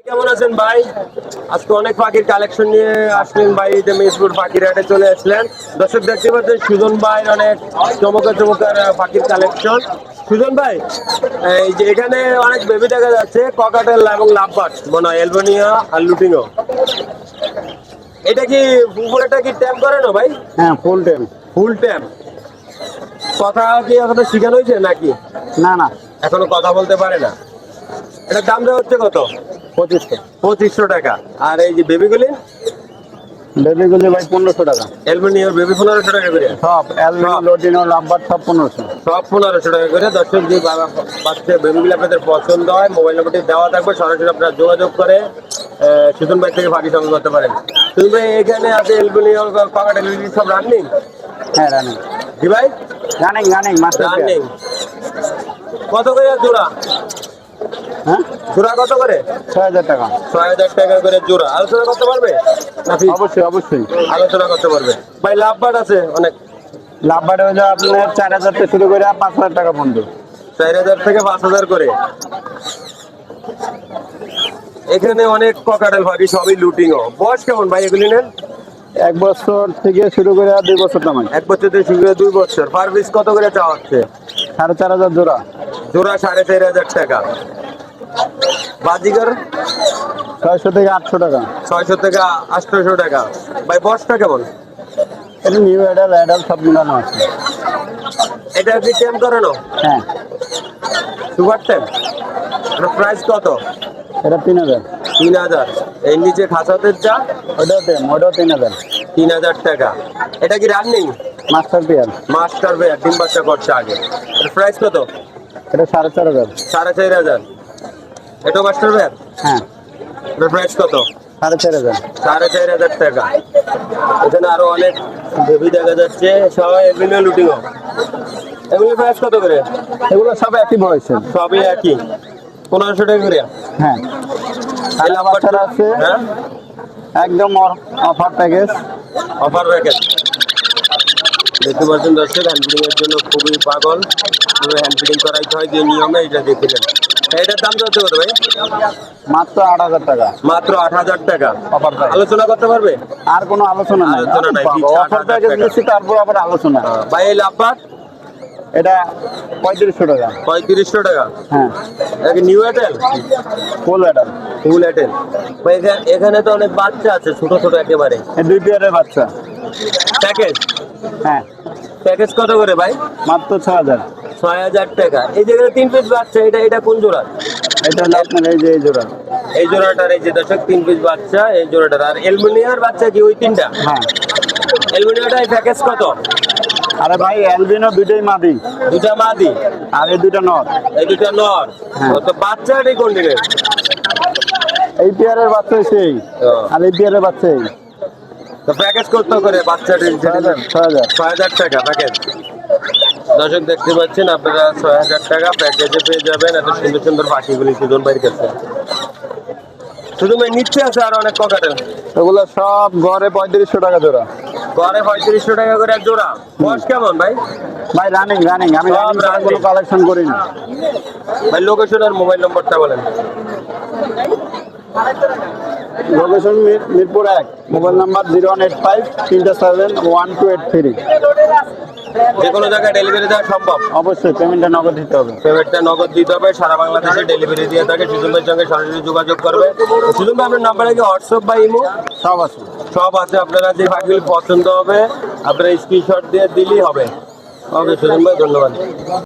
কেমন আছেন ভাই? আজকে অনেক পাখির কালেকশন নিয়ে আসলেন ভাই, যে মিরপুর পাখির হাটে চলে আসলেন। দর্শক দেখতে পাচ্ছেন সুজন ভাই অনেক চমৎকার চমৎকার পাখির কালেকশন। সুজন ভাই, এই যে এখানে অনেক বেবি দেখা যাচ্ছে, ককাটেল এবং লাভবার্ড, মনে হয় এলবোনিয়া আর লুটিনো। এটা কি উপরেটা কি ট্যাম্প করে না ভাই? হ্যাঁ, ফুল টাইম। ফুল ট্যাম্প। কথা কি এখনো শিখানো হয়েছে নাকি? না না, এখনো কথা বলতে পারে না। এটার দাম দেওয়া হচ্ছে কত? 2500। 2500 টাকা। আর এই যে বেবিগুলি, বেবিগুলি ভাই 1500 টাকা। অ্যালুমিনিয়াম বেবি 1500 টাকা করে। সব অ্যালবিনো, লোডিনো, লাভবার সব 1500। সব 1500 টাকা করে। দর্শক যে বাচ্চা বেবিগুলি আপনাদের পছন্দ হয়, মোবাইল নাম্বারটি দেওয়া থাকবে, সরাসরি আপনারা যোগাযোগ করে সুজন ভাই থেকে পাখি সংগ্রহ করতে পারেন। সুজন ভাই, এখানে আছে অ্যালুমিনিয়াম, পাকা ডেলিভারি সব রানিং? হ্যাঁ, রানিং। জি ভাই, রানিং মাস্টার রানিং। কত করে জোড়া? হ্যাঁ, জোড়া কত করে? 6000 টাকা। 6000 টাকা করে জোড়া। আলোচনা করতে পারবে নাকি? অবশ্যই। আলোচনা করতে পারবে ভাই। লাভবার্ড আছে অনেক। লাভবার হলো আপনার 4000 থেকে শুরু করে 5000 টাকা পর্যন্ত। 4000 থেকে 5000 করে। এখানে অনেক ককাটেল পাখি, সবই লুটিংও। বয়স কেমন ভাই এগুলি নেন? 1 বছর থেকে শুরু করে 2 বছর দাম। 1 বছর থেকে শুরু করে 2 বছর। পার পিস কত করে চাওয়া হচ্ছে? 4500 জোড়া। জোড়া 4500 টাকা। বাজিগার 600 থেকে 800 টাকা। 600 থেকে 800 টাকা। ভাই বয়সটা কেমন? এটা নিউ অ্যাডাল সব মিলানো আছে। এটা কি টেম করানো? হ্যাঁ, সুপার টেম। প্রাইস কত? এটা 3000। 3000। এর নিচে খাঁচাতের যা, ওটাও 3000। 3000 টাকা। এটা কি running? Master pair. Master pair, ডিম বাচ্চা করছে আগে। এর প্রাইস কত? এটা 4500। 4500। এটা মাস্টার বেয়ার। হ্যাঁ, এর প্রাইস কত? 4500। 4500 টাকা। এখানে আরো অনেক বেবি দেখা যাচ্ছে, সবাই এভিনিউ লুটিং। এগুলি প্রাইস কত করে? এগুলো সব একই বয়সের। সবই একই, 1500 টাকা করে। হ্যাঁ, এই কালা বাচ্চারা আছে, হ্যাঁ, একদম অফার প্যাকেজ। Offer package. দেখতে পাচ্ছেন দর্শক, হ্যান্ড ফিডিং এর জন্য খুবই পাগল। হ্যান্ড ফিডিং করাইতে হয় যে নিয়মে, এটা দেখেছেন। এটার দাম কত করে ভাই? মাত্র 8000 টাকা। মাত্র 8000 টাকা। Offer package. আলোচনা করতে পারবে? আর কোনো আলোচনা নাই। আলোচনা নাই, অফার প্যাকেজ দিচ্ছি, তারপর আবার আলোচনা। ভাই এই লাভবার্ড এটা 3500 টাকা। 3500 টাকা। হ্যাঁ, এটা নিউ এয়ারটেল? ফুল অ্যাডাল। Full Airtel. ভাই এখানে তো অনেক বাচ্চা আছে, ছোট ছোট একেবারে। এই 2 পেয়ারের বাচ্চা। প্যাকেজ, হ্যাঁ, প্যাকেজ কত করে ভাই? মাত্র 6000। 6000 টাকা। এই যেখানে 3 পিস বাচ্চা, এটা কোন জোড়া? এটা হলো আপনার এই যে এই জোড়া। এই জোড়াটার, এই যে দর্শক 3 পিস বাচ্চা এই জোড়াটার। আর এলমিনিয়ার বাচ্চা কি ওই তিনটা? হ্যাঁ, এলমিনিয়াটা এই প্যাকেজ কত? আরে ভাই, অ্যালবিনো দুইটাই মাদি। দুটা মাদি আর এই দুইটা নর। এই দুটা নর। হ্যাঁ। তো বাচ্চাটাই কোন দিনের? এই পেয়ারের বাচ্চা সেই, আর এই পেয়ারের বাচ্চা এই। তো প্যাকেজ কত করে বাচ্চাটির? 6000। 6000 টাকা প্যাকেজ। দর্শক দেখতে পাচ্ছেন আপনারা, 6000 টাকা প্যাকেজে পেয়ে যাবেন এত সুন্দর সুন্দর পাখিগুলি সুজন ভাইয়ের কাছে। সুজন ভাই নিচ্ছে আছে আর অনেক ককাটেল। এগুলো সব গড়ে 3500 টাকা জোড়া। গড়ে 3500 টাকা করে এক জোড়া। বয়স কেমন ভাই? ভাই রানিং। আমি সব রানিং ছাড়া running। কোনো কালেকশন করিনি। ভাই লোকেশন আর মোবাইল নম্বরটা বলেন। Location Mirpur 1, mobile number 0185371283। যে কোনো জায়গায় ডেলিভারি দেওয়া সম্ভব? অবশ্যই পেমেন্টটা নগদ দিতে হবে। পেমেন্টটা নগদ দিতে হবে। সারা বাংলাদেশে ডেলিভারি দিয়ে থাকে। সুজন ভাইয়ের সঙ্গে সরাসরি যোগাযোগ করবে। সুজন ভাই আপনার নাম্বারে কি হোয়াটসঅ্যাপ বা ইমো? সব আছে। সব আছে। আপনারা যে পাখিগুলি পছন্দ হবে আপনারা স্ক্রিনশট দিয়ে দিলেই হবে। ওকে সুজন ভাই, ধন্যবাদ।